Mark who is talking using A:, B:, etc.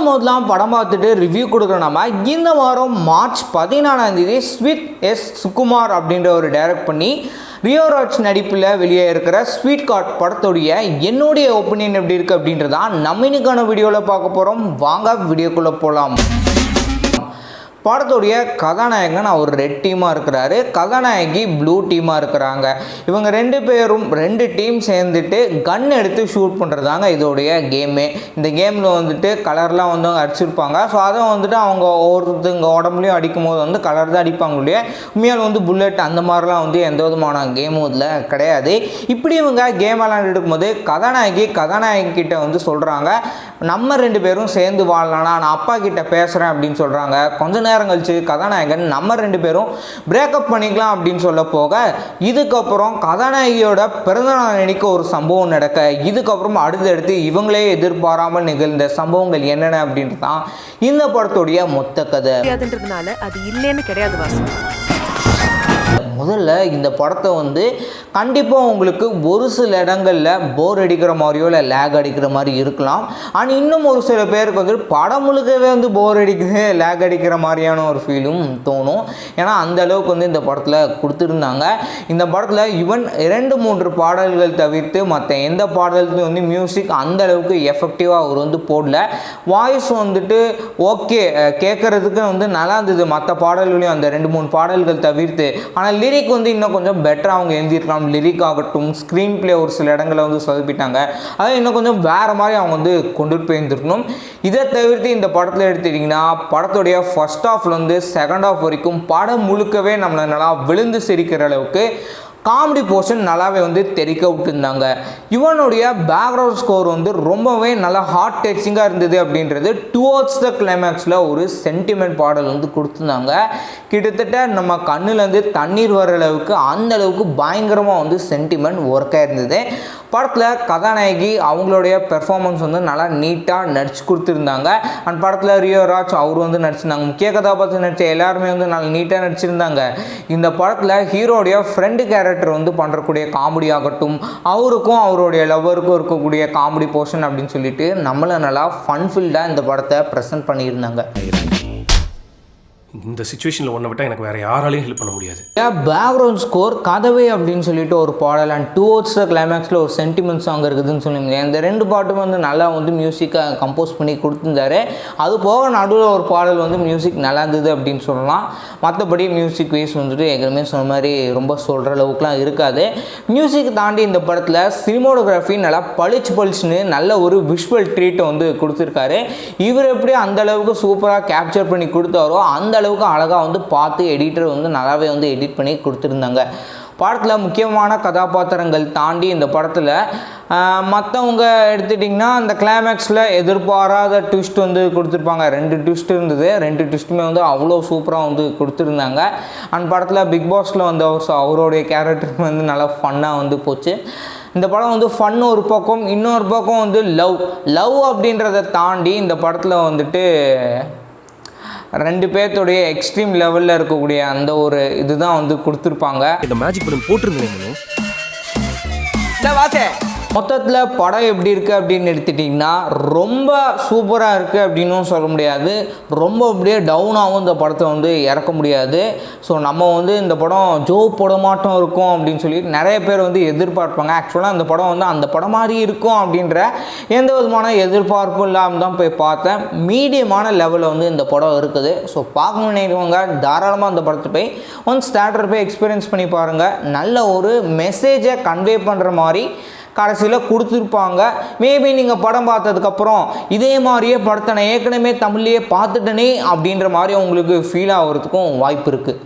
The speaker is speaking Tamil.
A: போதெல்லாம் படம் பார்த்துட்டு ரிவ்யூ கொடுக்குறோம். நம்ம இந்த வாரம் மார்ச் 14 ஸ்வீட் எஸ் சுகுமார் அப்படின்ற ஒரு டைரக்ட் பண்ணி ரியோ ராஜ் நடிப்பில் வெளியே இருக்கிற ஸ்வீட் கார்ட் படத்துடைய என்னுடைய ஒப்பீனியன் எப்படி இருக்குது அப்படின்றதான் நம்ம இன்னைக்கான வீடியோவில் பார்க்க போகிறோம். வாங்க வீடியோக்குள்ளே போகலாம். படத்துடைய கதாநாயகன் அவர் ரெட் டீமாக இருக்கிறாரு, கதாநாயகி ப்ளூ டீமாக இருக்கிறாங்க. இவங்க ரெண்டு பேரும் ரெண்டு டீம் சேர்ந்துட்டு கன் எடுத்து ஷூட் பண்ணுறதாங்க இதோடைய கேமே. இந்த கேமில் வந்துட்டு கலர்லாம் வந்து அவங்க அடிச்சிருப்பாங்க. ஸோ அதை வந்துட்டு அவங்க ஒருத்தங்க உடம்புலையும் அடிக்கும் போது வந்து கலர் தான் அடிப்பாங்க இல்லையா, உண்மையால் வந்து புல்லட் அந்த மாதிரிலாம் வந்து எந்த விதமான கேமும் இதில் கிடையாது. இப்படி இவங்க கேம் விளாண்டுட்டு இருக்கும்போது கதாநாயகி கிட்ட வந்து சொல்கிறாங்க, நம்ம ரெண்டு பேரும் சேர்ந்து வாழலாம்னா நான் அப்பா கிட்ட பேசுகிறேன் அப்படின்னு சொல்கிறாங்க. கொஞ்ச நேரம் கழிச்சு கதாநாயகன் நம்ம ரெண்டு பேரும் பிரேக்கப் பண்ணிக்கலாம் அப்படின்னு சொல்ல போக, இதுக்கப்புறம் கதாநாயகியோட பிறந்தநாள் அன்னைக்கு ஒரு சம்பவம் நடக்க, இதுக்கப்புறம் அடுத்தடுத்து இவங்களே எதிர்பாராமல் நிகழ்ந்த சம்பவங்கள் என்னென்ன அப்படின்ட்டு தான் இந்த படத்துடைய மொத்த கதை.
B: அது இல்லைன்னு கிடையாது வாசு.
A: முதல்ல இந்த படத்தை வந்து கண்டிப்பாக உங்களுக்கு ஒரு சில இடங்களில் போர் அடிக்கிற மாதிரியோ இல்லை லேக் அடிக்கிற மாதிரி இருக்கலாம். ஆனால் இன்னும் ஒரு சில பேருக்கு வந்து படம் முழுக்கவே வந்து போர் அடிக்குது, லேக் அடிக்கிற மாதிரியான ஒரு ஃபீலும் தோணும். ஏன்னா அந்த அளவுக்கு வந்து இந்த படத்தில் கொடுத்துருந்தாங்க. இந்த படத்தில் ஈவன் 2-3 பாடல்கள் தவிர்த்து மற்ற எந்த பாடலுக்கும் வந்து மியூசிக் அந்த அளவுக்கு எஃபெக்டிவாக அவர் வந்து போடல. வாய்ஸ் வந்துட்டு ஓகே கேட்குறதுக்கு வந்து நல்லா இருந்தது மற்ற பாடல்களையும், அந்த 2-3 பாடல்கள் தவிர்த்து. ஆனால் லிரிக் வந்து இன்னும் கொஞ்சம் பெட்டராக அவங்க எழுதியிருக்கலாம். லிரிக் ஆகட்டும், ஸ்க்ரீன் பிளே ஒரு சில இடங்களில் வந்து சொதப்பிட்டாங்க. அதை இன்னும் கொஞ்சம் வேறு மாதிரி அவங்க வந்து கொண்டுட்டு போயிருந்துருக்கணும். இதை தவிர்த்து இந்த படத்தில் எடுத்துட்டிங்கன்னா படத்துடைய ஃபர்ஸ்ட் ஹாஃப்லேருந்து செகண்ட் ஹாஃப் வரைக்கும் படம் முழுக்கவே நம்மளை நல்லா விழுந்து சிரிக்கிற அளவுக்கு காமெடி போர்ஷன் நல்லாவே வந்து தெரிக்க விட்டுருந்தாங்க. இவனுடைய பேக்ரவுண்ட் ஸ்கோர் வந்து ரொம்பவே நல்லா ஹார்ட் டச்சிங்காக இருந்தது அப்படின்றது டுவோர்ட்ஸ் த கிளைமேக்ஸில் ஒரு சென்டிமெண்ட் பாடல் வந்து கொடுத்துருந்தாங்க. கிட்டத்தட்ட நம்ம கண்ணுலேருந்து தண்ணீர் வர அளவுக்கு அந்த அளவுக்கு பயங்கரமாக வந்து சென்டிமெண்ட் ஒர்க்காக இருந்தது. படத்தில் கதாநாயகி அவங்களுடைய பெர்ஃபார்மன்ஸ் வந்து நல்லா நீட்டாக நடிச்சு கொடுத்துருந்தாங்க. அண்ட் படத்தில் ரியோ ராஜ் அவர் வந்து நடிச்சிருந்தாங்க. முக்கிய கதாபாத்திரம் நடித்த எல்லாருமே வந்து நல்லா நீட்டாக நடிச்சிருந்தாங்க. இந்த படத்தில் ஹீரோடைய ஃப்ரெண்டு கேரக்டர் வந்து பண்ணுறக்கூடிய காமெடி ஆகட்டும், அவருக்கும் அவருடைய லவ்வருக்கும் இருக்கக்கூடிய காமெடி போர்ஷன் அப்படின்னு சொல்லிட்டு நம்மளை நல்லா ஃபன்ஃபில்டாக இந்த படத்தை ப்ரெசென்ட் பண்ணியிருந்தாங்க.
C: இந்த சிச்சுவேஷனில் ஒன்றை விட்டால் எனக்கு வேறு யாராலையும் ஹெல்ப் பண்ண முடியாது.
A: பேக்ரவுண்ட் ஸ்கோர் கதவை அப்படின்னு சொல்லிட்டு ஒரு பாடல், அண்ட் டுவோர்ட்ஸ் த கிளைமேக்ஸில் ஒரு சென்டிமெண்ட் சாங் இருக்குதுன்னு சொல்லுவீங்க. இந்த 2 பாட்டும் வந்து நல்லா வந்து மியூசிக்கை கம்போஸ் பண்ணி கொடுத்துருந்தாரு. அது போக நடுவில் ஒரு பாடல் வந்து மியூசிக் நல்லா இருந்தது அப்படின்னு சொல்லலாம். மற்றபடி மியூசிக் வைஸ் வந்துட்டு ஏற்கனவே சொன்ன மாதிரி ரொம்ப சொல்கிற அளவுக்குலாம் இருக்காது. மியூசிக் தாண்டி இந்த படத்தில் சினிமோட்டோகிராஃபி நல்லா பளிச்சுன்னு நல்ல ஒரு விஷுவல் ட்ரீட்டை வந்து கொடுத்துருக்காரு. இவர் எப்படி அந்த அளவுக்கு சூப்பராக கேப்சர் பண்ணி கொடுத்தாரோ அந்த அளவுக்கு அழகாக வந்து பார்த்து எடிட்டர் வந்து நல்லாவே வந்து எடிட் பண்ணி கொடுத்துருந்தாங்க. படத்தில் முக்கியமான கதாபாத்திரங்கள் தாண்டி இந்த படத்தில் மற்றவங்க எடுத்துட்டிங்கன்னா அந்த கிளைமேக்ஸில் எதிர்பாராத ட்விஸ்ட் வந்து கொடுத்துருப்பாங்க. 2 ட்விஸ்ட் இருந்தது. 2 ட்விஸ்ட்டுமே வந்து அவ்வளோ சூப்பராக வந்து கொடுத்துருந்தாங்க. அண்ட் படத்தில் பிக் பாஸில் வந்து அவருடைய கேரக்டர் வந்து நல்லா ஃபன்னாக வந்து போச்சு. இந்த படம் வந்து ஃபன் ஒரு பக்கம், இன்னொரு பக்கம் வந்து லவ் அப்படின்றத தாண்டி இந்த படத்தில் வந்துட்டு 2 பேர்த்துடைய எக்ஸ்ட்ரீம் லெவலில் இருக்கக்கூடிய அந்த ஒரு இதுதான் வந்து கொடுத்துருப்பாங்க.
C: இந்த மேஜிக் பட்டன் போட்டுருந்தேன்.
A: மொத்தத்தில் படம் எப்படி இருக்குது அப்படின்னு எடுத்துட்டிங்கன்னா ரொம்ப சூப்பராக இருக்குது அப்படின்னும் சொல்ல முடியாது, ரொம்ப அப்படியே டவுனாகவும் இந்த படத்தை வந்து இறக்க முடியாது. ஸோ நம்ம வந்து இந்த படம் போட மாட்டோம் இருக்கும் அப்படின்னு சொல்லி நிறைய பேர் வந்து எதிர்பார்ப்பாங்க. ஆக்சுவலாக இந்த படம் வந்து அந்த படம் மாதிரி இருக்கும் அப்படின்ற எந்த விதமான எதிர்பார்ப்பும் இல்லாமல் தான் போய் பார்த்தேன். மீடியமான லெவலில் வந்து இந்த படம் இருக்குது. ஸோ பார்க்கணும்னு நினைக்கிறவங்க தாராளமாக அந்த படத்தை போய் ஒன்ஸ் தியேட்டர் போய் எக்ஸ்பீரியன்ஸ் பண்ணி பாருங்கள். நல்ல ஒரு மெசேஜை கன்வே பண்ணுற மாதிரி கடைசியில் கொடுத்துருப்பாங்க. மேபி நீங்கள் படம் பார்த்ததுக்கப்புறம் இதே மாதிரியே படத்தை நான் ஏற்கனவே தமிழ்லேயே பார்த்துட்டனே அப்படின்ற மாதிரி உங்களுக்கு ஃபீல் ஆகிறதுக்கும் வாய்ப்பு இருக்குது.